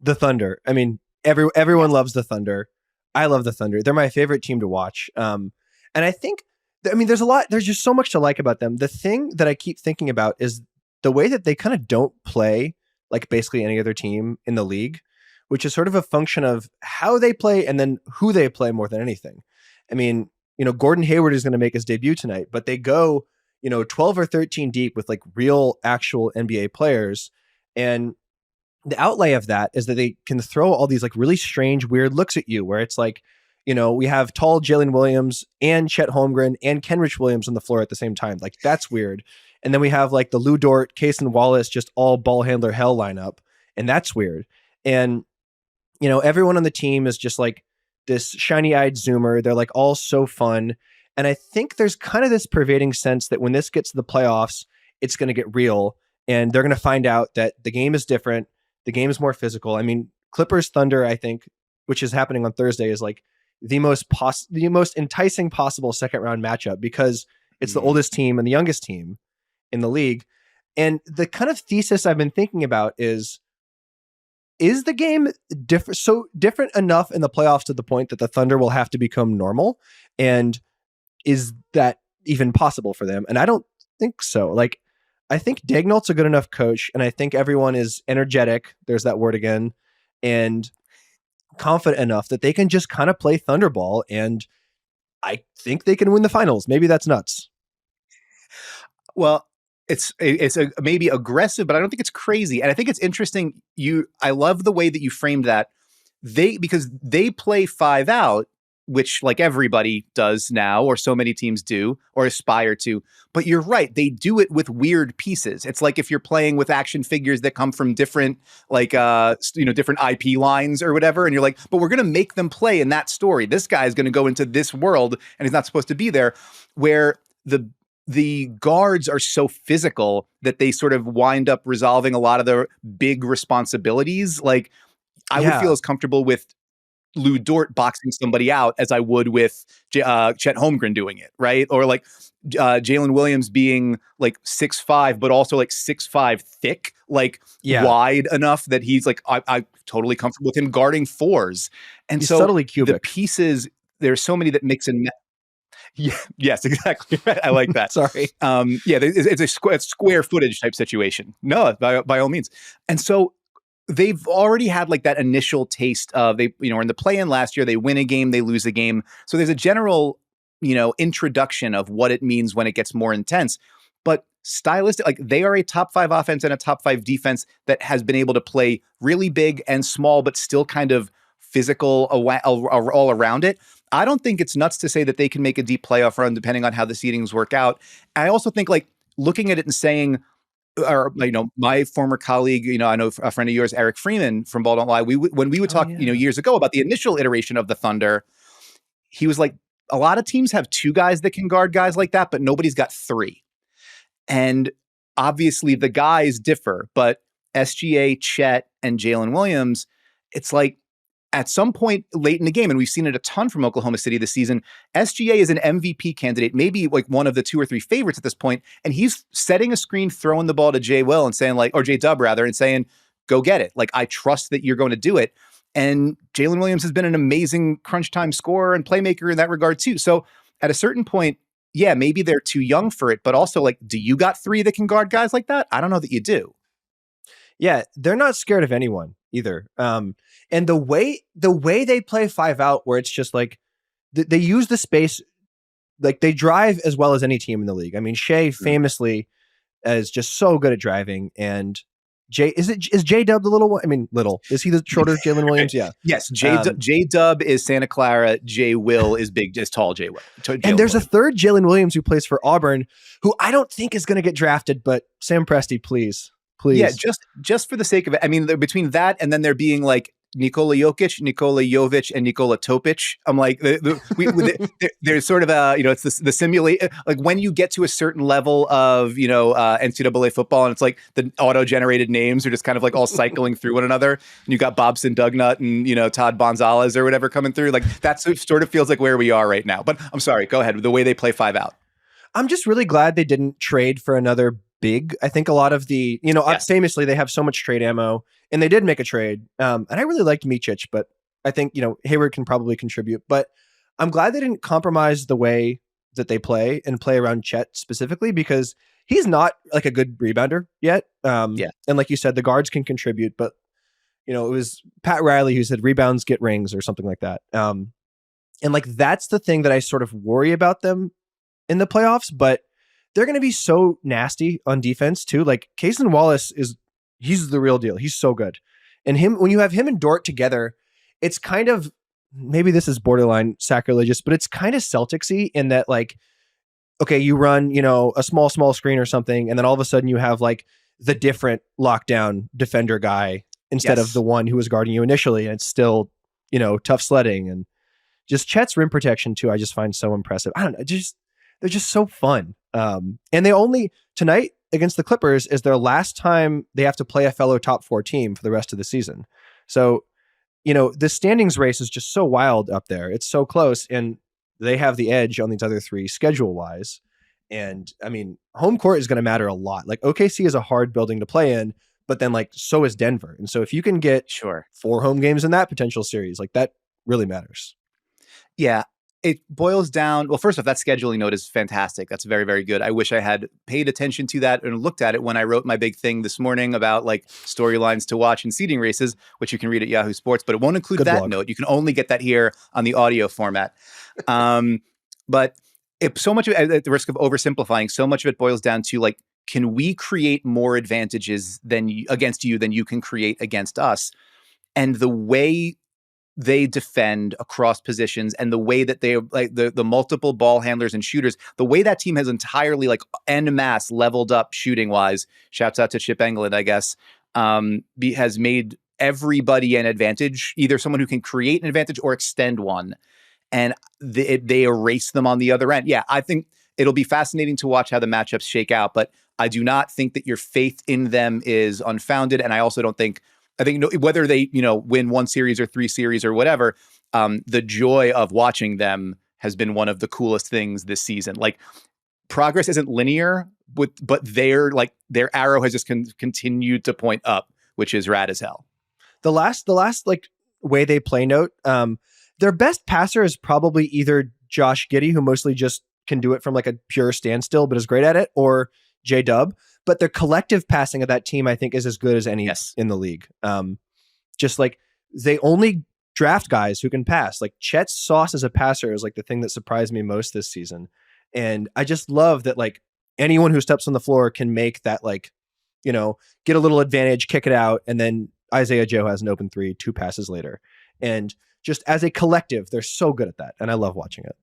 The Thunder. I mean, everyone loves the Thunder. I love the Thunder. They're my favorite team to watch. And I think, I mean, there's just so much to like about them. The thing that I keep thinking about is the way that they kind of don't play like basically any other team in the league, which is sort of a function of how they play and then who they play more than anything. I mean, Gordon Hayward is going to make his debut tonight, but they go, 12 or 13 deep with like real actual NBA players. And the outlay of that is that they can throw all these like really strange, weird looks at you where it's like, we have tall Jalen Williams and Chet Holmgren and Kenrich Williams on the floor at the same time. Like that's weird. And then we have like the Lou Dort, Cason Wallace, just all ball handler hell lineup. And that's weird. And, everyone on the team is just like this shiny eyed Zoomer. They're like all so fun. And I think there's kind of this pervading sense that when this gets to the playoffs, it's going to get real and they're going to find out that the game is different. The game is more physical. I mean, Clippers Thunder, I think, which is happening on Thursday, is like the most enticing possible second round matchup because it's the oldest team and the youngest team in the league. And the kind of thesis I've been thinking about is the game different enough in the playoffs to the point that the Thunder will have to become normal? And is that even possible for them? And I don't think so. Like, I think Dagnall's a good enough coach, and I think everyone is energetic, there's that word again, and confident enough that they can just kind of play Thunderball, and I think they can win the finals. Maybe that's nuts. Well, it's maybe aggressive, but I don't think it's crazy. And I think it's interesting. I love the way that you framed that. Because they play 5 out, which like everybody does now, or so many teams do, or aspire to. But you're right. They do it with weird pieces. It's like if you're playing with action figures that come from different, like, different IP lines or whatever. And you're like, but we're going to make them play in that story. This guy is going to go into this world and he's not supposed to be there, where the guards are so physical that they sort of wind up resolving a lot of the big responsibilities. Like I would feel as comfortable with Lou Dort boxing somebody out as I would with Chet Holmgren doing it, right? Or like Jalen Williams being like 6'5", but also like 6'5" thick, like wide enough that he's like, I'm totally comfortable with him guarding 4s. And he's so subtly cubic. The pieces, there's so many that mix and match. Yeah, yes, exactly. I like that. Sorry. It's a square footage type situation. No, by all means. And so they've already had like that initial taste of were in the play-in last year. They win a game, they lose a game. So there's a general, introduction of what it means when it gets more intense. But stylistic, like they are a top 5 offense and a top 5 defense that has been able to play really big and small, but still kind of physical all around it. I don't think it's nuts to say that they can make a deep playoff run depending on how the seedings work out. I also think like looking at it and saying, or my former colleague, I know a friend of yours, Eric Freeman from Ball Don't Lie. When we would talk, years ago about the initial iteration of the Thunder, he was like, a lot of teams have 2 guys that can guard guys like that, but nobody's got 3. And obviously the guys differ, but SGA, Chet, and Jalen Williams, it's like at some point late in the game, and we've seen it a ton from Oklahoma City this season, SGA is an MVP candidate, maybe like one of the 2 or 3 favorites at this point, and he's setting a screen, throwing the ball to J Will and saying like, or J Dub rather, and saying, go get it. Like, I trust that you're going to do it. And Jalen Williams has been an amazing crunch time scorer and playmaker in that regard too. So at a certain point, yeah, maybe they're too young for it, but also like, do you got 3 that can guard guys like that? I don't know that you do. Yeah, they're not scared of anyone either. And the way they play 5 out, where it's just like they use the space, like they drive as well as any team in the league. I mean, Shea famously is just so good at driving, and is J Dub the little one? I mean, little. Is he the shorter Jalen Williams? Yeah. Yes. J Dub is Santa Clara. J Will is big, just tall J Will. And there's a third Jalen Williams who plays for Auburn, who I don't think is going to get drafted, but Sam Presti, please. Yeah, just for the sake of it. I mean, between that and then there being like Nikola Jokic, Nikola Jovic, and Nikola Topic. I'm like, there's sort of a, it's the simulate, like when you get to a certain level of, NCAA football, and it's like the auto-generated names are just kind of like all cycling through one another. And you got Bobson Dugnut and, Todd Gonzalez or whatever coming through. Like that sort of feels like where we are right now. But I'm sorry, go ahead with the way they play 5 out. I'm just really glad they didn't trade for another big. I think a lot of the, Yes. famously they have so much trade ammo, and they did make a trade. And I really liked Micic, but I think, Hayward can probably contribute. But I'm glad they didn't compromise the way that they play and play around Chet specifically, because he's not like a good rebounder yet. Yeah. And like you said, the guards can contribute, but it was Pat Riley who said rebounds get rings or something like that. And like, that's the thing that I sort of worry about them in the playoffs, but they're going to be so nasty on defense too. Like Cason Wallace he's the real deal. He's so good. And when you have him and Dort together, it's kind of, maybe this is borderline sacrilegious, but it's kind of Celticsy in that, like, okay, you run, a small screen or something, and then all of a sudden you have like the different lockdown defender guy instead of the one who was guarding you initially. And it's still, tough sledding. And just Chet's rim protection too, I just find so impressive. I don't know, they're just so fun. And tonight against the Clippers is their last time they have to play a fellow top 4 team for the rest of the season. So, the standings race is just so wild up there. It's so close, and they have the edge on these other 3 schedule wise. And I mean, home court is going to matter a lot. Like OKC is a hard building to play in, but then like so is Denver. And so if you can get 4 home games in that potential series, like that really matters. Yeah. It boils down. Well, first off, that scheduling note is fantastic. That's very, very good. I wish I had paid attention to that and looked at it when I wrote my big thing this morning about like storylines to watch and seeding races, which you can read at Yahoo Sports, but it won't include that note. You can only get that here on the audio format. But so much of it, at the risk of oversimplifying, so much of it boils down to like, can we create more advantages against you than you can create against us? And the way they defend across positions and the way that they like the multiple ball handlers and shooters, the way that team has entirely like en masse leveled up shooting wise, shouts out to Chip England, I guess, has made everybody an advantage, either someone who can create an advantage or extend one. And they erase them on the other end. Yeah, I think it'll be fascinating to watch how the matchups shake out, but I do not think that your faith in them is unfounded. And I also don't think, whether they, win 1 series or 3 series or whatever, the joy of watching them has been one of the coolest things this season. Like progress isn't linear, but their arrow has just continued to point up, which is rad as hell. The last like way they play note, their best passer is probably either Josh Giddey, who mostly just can do it from like a pure standstill, but is great at it, or J-Dub. But their collective passing of that team, I think, is as good as any in the league. Just like they only draft guys who can pass. Like Chet's sauce as a passer is like the thing that surprised me most this season. And I just love that like anyone who steps on the floor can make that like, get a little advantage, kick it out, and then Isaiah Joe has an open 3 2 passes later. And just as a collective, they're so good at that. And I love watching it.